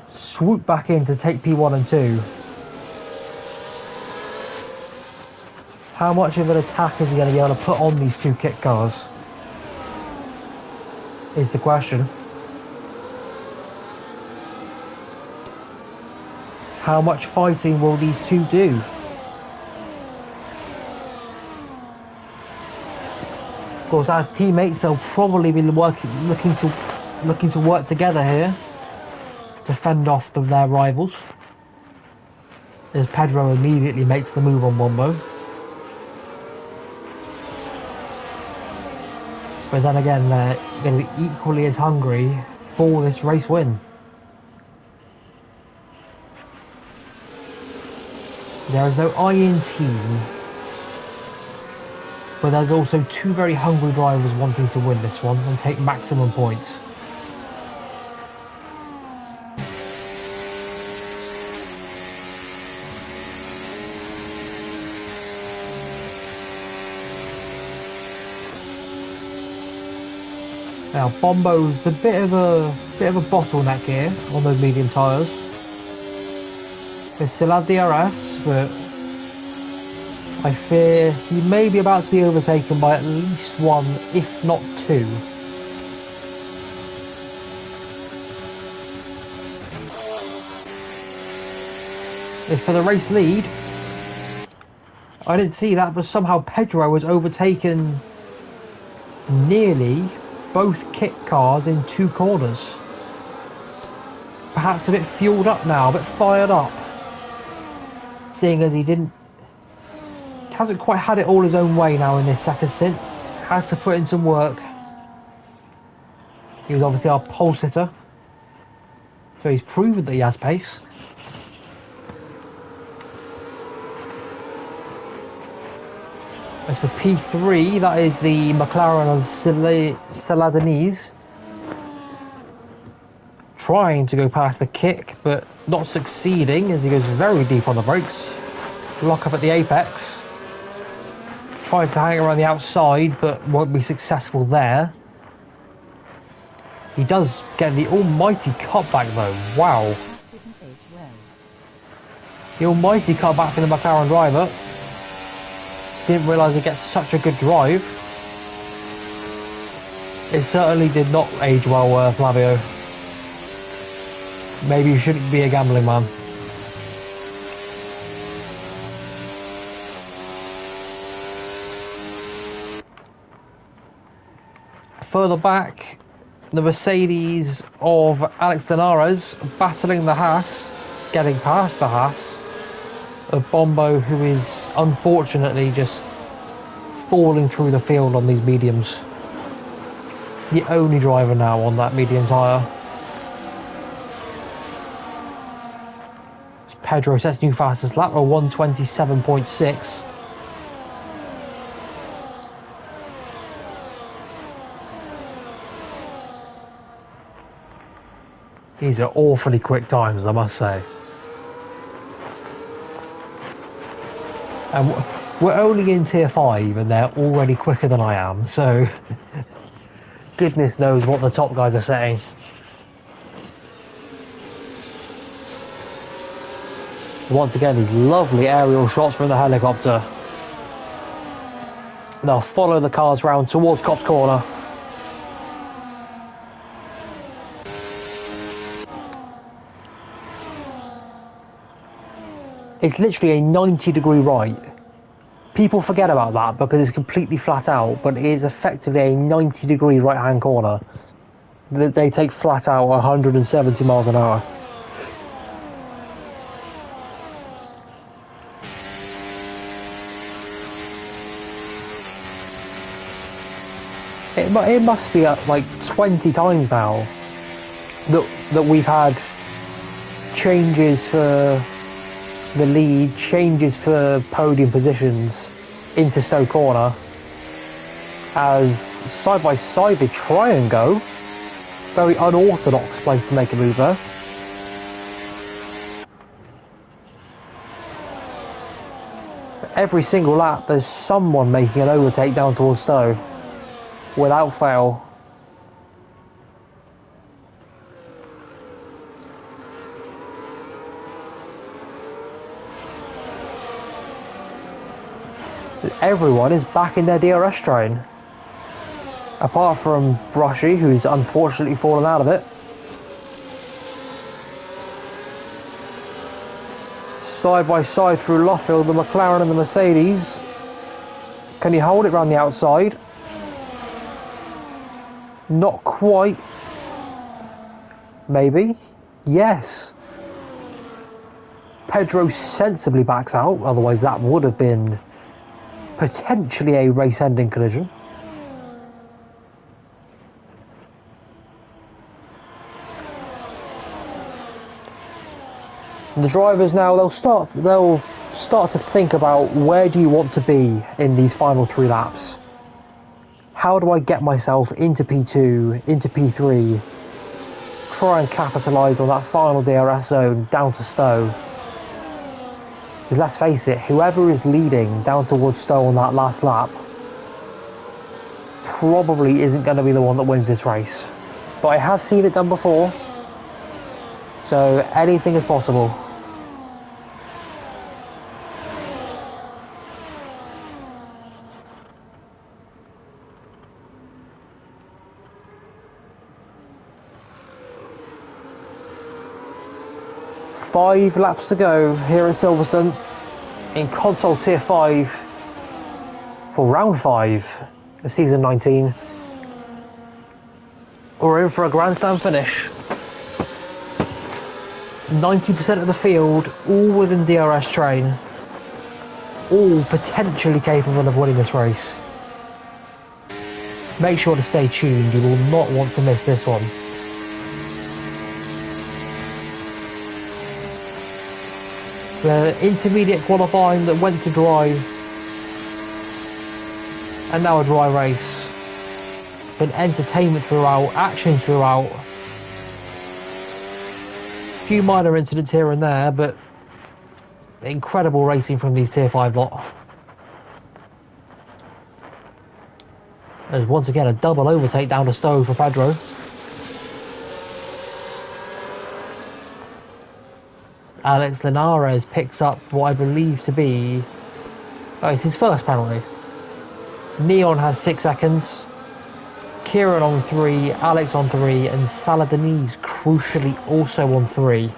Swoop back in to take P1 and 2. How much of an attack is he going to be able to put on these two kit cars? Is the question. How much fighting will these two do? Of course, as teammates, they'll probably be looking to work together here to fend off their rivals. As Pedro immediately makes the move on Bombo. But then again, they're going to be equally as hungry for this race win. There is no I in team, but there's also two very hungry drivers wanting to win this one and take maximum points. Now Bombo's a bit of a bottleneck here on those medium tyres. They still have DRS, but I fear he may be about to be overtaken by at least one, if not two. It's for the race lead. I didn't see that, but somehow Pedro was overtaken nearly both kit cars in two corners. Perhaps a bit fueled up now, a bit fired up. Seeing as he hasn't quite had it all his own way now in this second stint. Has to put in some work. He was obviously our pole sitter, so he's proven that he has pace. As for P3, that is the McLaren of Saladinese. Trying to go past the kick, but not succeeding as he goes very deep on the brakes. Lock up at the apex. Tries to hang around the outside, but won't be successful there. He does get the almighty cutback though. Wow. The almighty cutback for the McLaren driver. Didn't realise he gets such a good drive. It certainly did not age well, Flavio. Maybe you shouldn't be a gambling man. Further back, the Mercedes of Alex Linares battling the Haas, getting past the Haas of Bombo, who is unfortunately just falling through the field on these mediums. The only driver now on that medium tyre. Pedro sets new fastest lap, a 1:27.6. These are awfully quick times, I must say. And we're only in tier 5 and they're already quicker than I am, so goodness knows what the top guys are setting. Once again, these lovely aerial shots from the helicopter. They'll follow the cars round towards Copse Corner. It's literally a 90-degree right. People forget about that because it's completely flat out, but it is effectively a 90-degree right-hand corner. They take flat out 170 miles an hour. It must be at like 20 times now that we've had changes for the lead, changes for podium positions into Stowe Corner, as side by side they try and go. Very unorthodox place to make a move there. Every single lap there's someone making an overtake down towards Stowe, without fail. Everyone is back in their DRS train, apart from Brushy, who's unfortunately fallen out of it. Side by side through Luffield, the McLaren and the Mercedes. Can he hold it round the outside? Not quite. Maybe. Yes. Pedro sensibly backs out, otherwise that would have been potentially a race-ending collision. And the drivers now, they'll start to think about, where do you want to be in these final 3 laps? How do I get myself into P2, into P3, try and capitalise on that final DRS zone down to Stowe? Because let's face it, whoever is leading down towards Stowe on that last lap probably isn't going to be the one that wins this race. But I have seen it done before, so anything is possible. Five laps to go here at Silverstone in console tier 5 for round 5 of season 19. We're in for a grandstand finish. 90% of the field all within DRS train, all potentially capable of winning this race. Make sure to stay tuned, you will not want to miss this one. The intermediate qualifying that went to dry, and now a dry race. Been entertainment throughout, action throughout. Few minor incidents here and there, but incredible racing from these tier 5 lot. There's once again a double overtake down to Stowe for Pedro. Alex Linares picks up what I believe to be... oh, it's his first penalty. Neon has 6 seconds. Kieran on 3, Alex on 3, and Salah Denise crucially also on 3.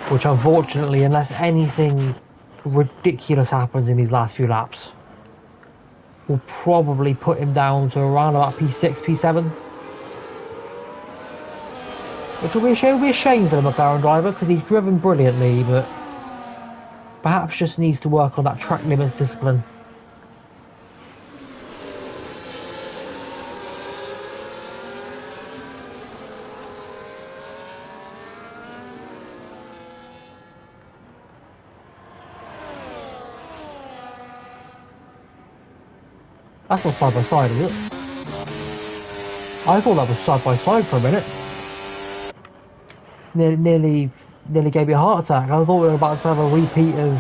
Which unfortunately, unless anything ridiculous happens in these last few laps, will probably put him down to around about P6, P7. Which will be a shame for the McLaren driver, because he's driven brilliantly, but perhaps just needs to work on that track limits discipline. That's not side by side, is it? I thought that was side by side for a minute. Nearly gave me a heart attack. I thought we were about to have a repeat of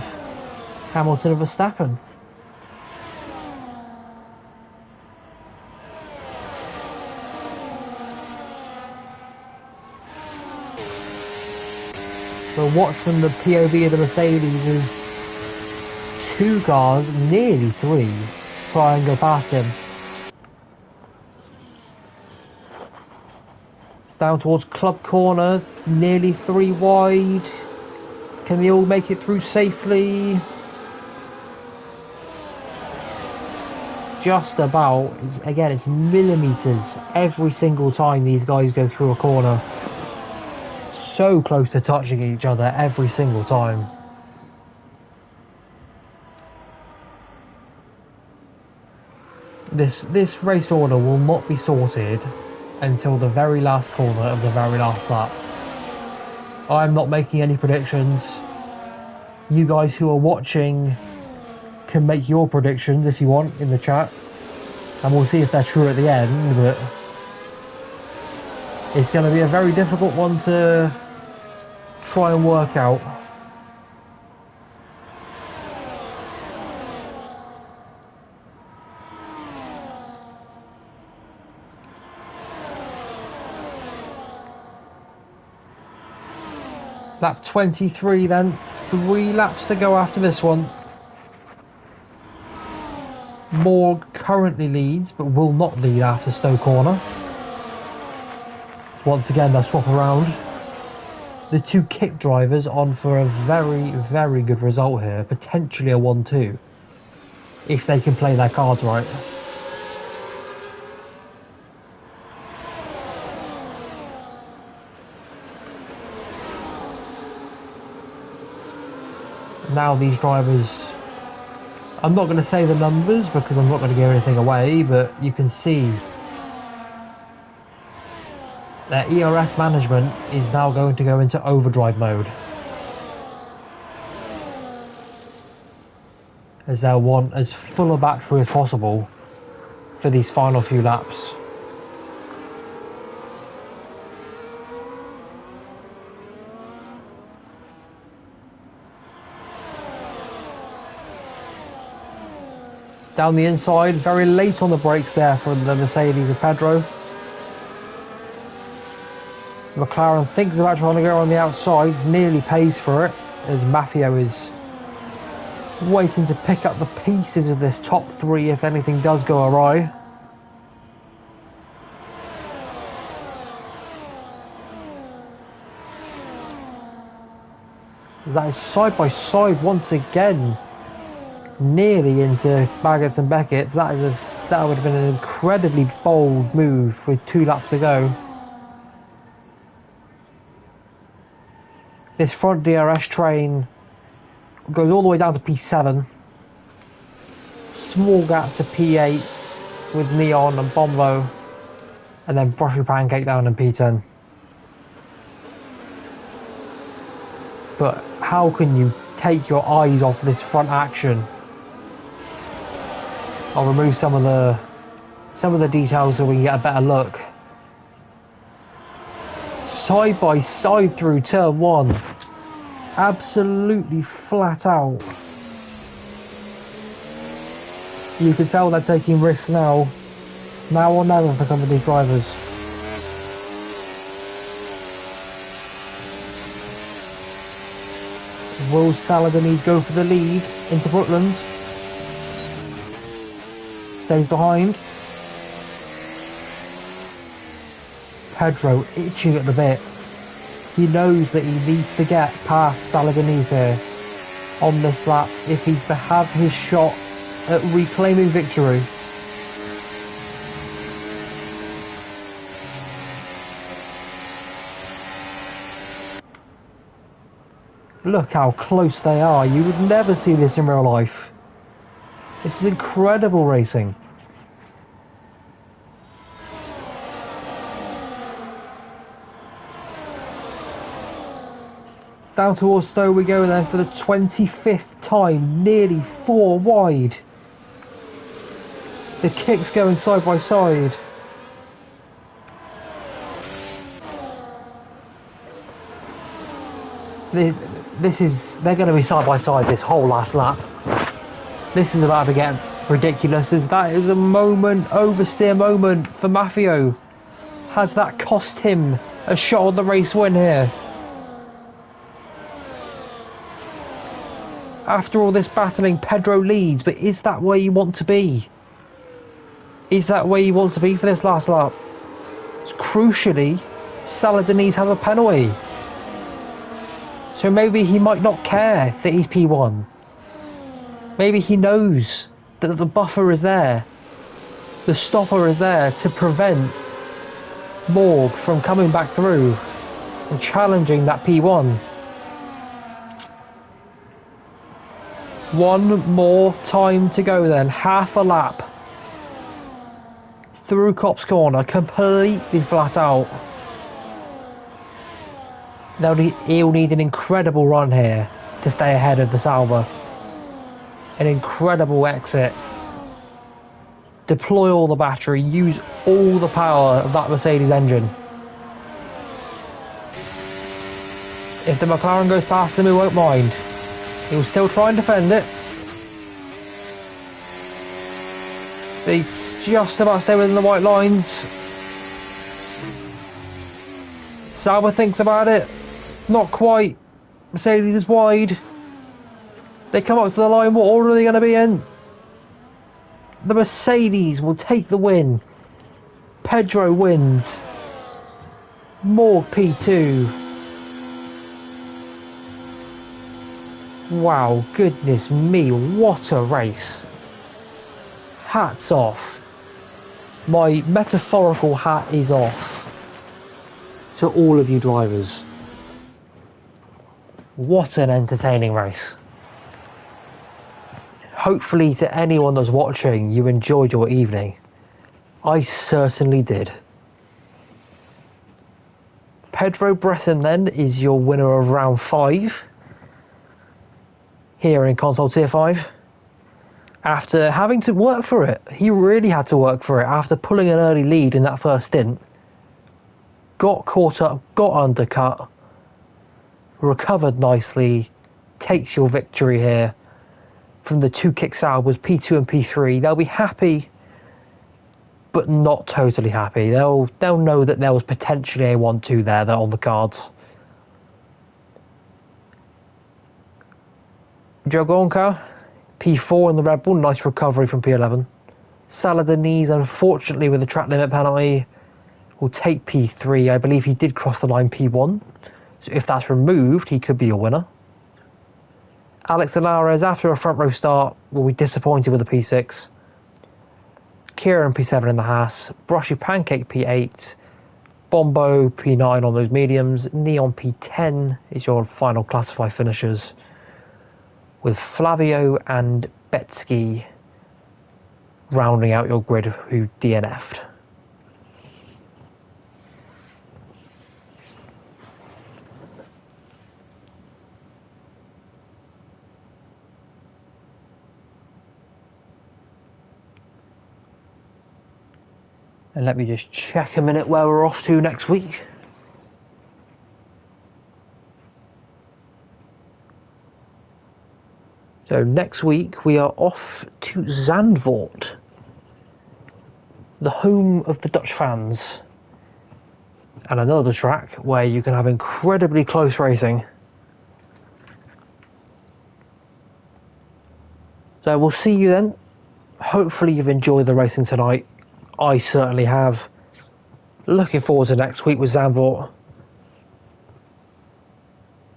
Hamilton and Verstappen. But watch from the POV of the Mercedes as 2 cars, nearly 3, try and go past him. Down towards Club Corner, nearly 3 wide. Can they all make it through safely? Just about. Again, it's millimetres every single time these guys go through a corner. So close to touching each other every single time. This race order will not be sorted until the very last corner of the very last lap. I'm not making any predictions. You guys who are watching can make your predictions if you want in the chat, and we'll see if they're true at the end, but it's going to be a very difficult one to try and work out. Lap 23 then, 3 laps to go after this one. Morg currently leads, but will not lead after Stowe Corner. Once again, they'll swap around. The two kick drivers on for a very, very good result here. Potentially a 1-2. If they can play their cards right. Now these drivers, I'm not going to say the numbers because I'm not going to give anything away, but you can see their ERS management is now going to go into overdrive mode, as they'll want as full a battery as possible for these final few laps. Down the inside, very late on the brakes there for the Mercedes of Pedro. McLaren thinks about trying to go on the outside, nearly pays for it, as Maffio is waiting to pick up the pieces of this top three if anything does go awry. That is side by side once again. Nearly into Baggett and Beckett. That would have been an incredibly bold move with 2 laps to go. This front DRS train goes all the way down to P7. Small gap to P8 with Neon and Bombo, and then Brushy Pancake down in P10. But how can you take your eyes off this front action? I'll remove some of the details so we can get a better look. Side by side through turn 1. Absolutely flat out. You can tell they're taking risks now. It's now or never for some of these drivers. Will Saladini go for the lead into Brooklands? Stays behind. Pedro itching at the bit. He knows that he needs to get past Saladini's here on this lap if he's to have his shot at reclaiming victory. Look how close they are. You would never see this in real life. This is incredible racing. Down towards Stowe we go then for the 25th time, nearly 4 wide. The kicks going side by side. They're going to be side by side this whole last lap. This is about to get ridiculous, as that is a moment, oversteer moment for Maffio. Has that cost him a shot at the race win here? After all this battling, Pedro leads, but is that where you want to be? Is that where you want to be for this last lap? Crucially, Saladini's has a penalty. So maybe he might not care that he's P1. Maybe he knows that the buffer is there. The stopper is there to prevent Morg from coming back through and challenging that P1. One more time to go then, half a lap. through Copse Corner, completely flat out. He'll need an incredible run here to stay ahead of the Sauber. An incredible exit. Deploy all the battery, use all the power of that Mercedes engine. If the McLaren goes past him, he won't mind. He'll still try and defend it. He's just about stay within the white lines. Sauber thinks about it. Not quite. Mercedes is wide. They come up to the line. What order are they going to be in? The Mercedes will take the win. Pedro wins. Morg P2. Wow, goodness me, what a race. Hats off. My metaphorical hat is off to all of you drivers. What an entertaining race. Hopefully to anyone that's watching, you enjoyed your evening. I certainly did. Pedro Breton then is your winner of round 5 here in Console Tier 5. After having to work for it. He really had to work for it after pulling an early lead in that first stint. Got caught up, got undercut, recovered nicely, takes your victory here. From the 2 kick Saubers, P2 and P3, they'll be happy, but not totally happy. They'll know that there was potentially a 1-2 there on the cards. Dragonka, P4 in the Red Bull, nice recovery from P11. Salah Denise, unfortunately with the track limit penalty, will take P3. I believe he did cross the line P1, so if that's removed, he could be a winner. Alex Alares, after a front row start, will be disappointed with the P6. Kieran P7 in the Haas, Brushy Pancake P8, Bombo P9 on those mediums, Neon P10 is your final classified finishers, with Flavio and Betsky rounding out your grid who DNF'd. And let me just check a minute where we're off to next week. So next week we are off to Zandvoort, the home of the Dutch fans, and another track where you can have incredibly close racing. So we'll see you then. Hopefully you've enjoyed the racing tonight. I certainly have. Looking forward to next week with Zandvoort.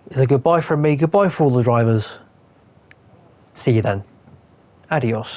It's a goodbye from me, goodbye for all the drivers. See you then. Adios.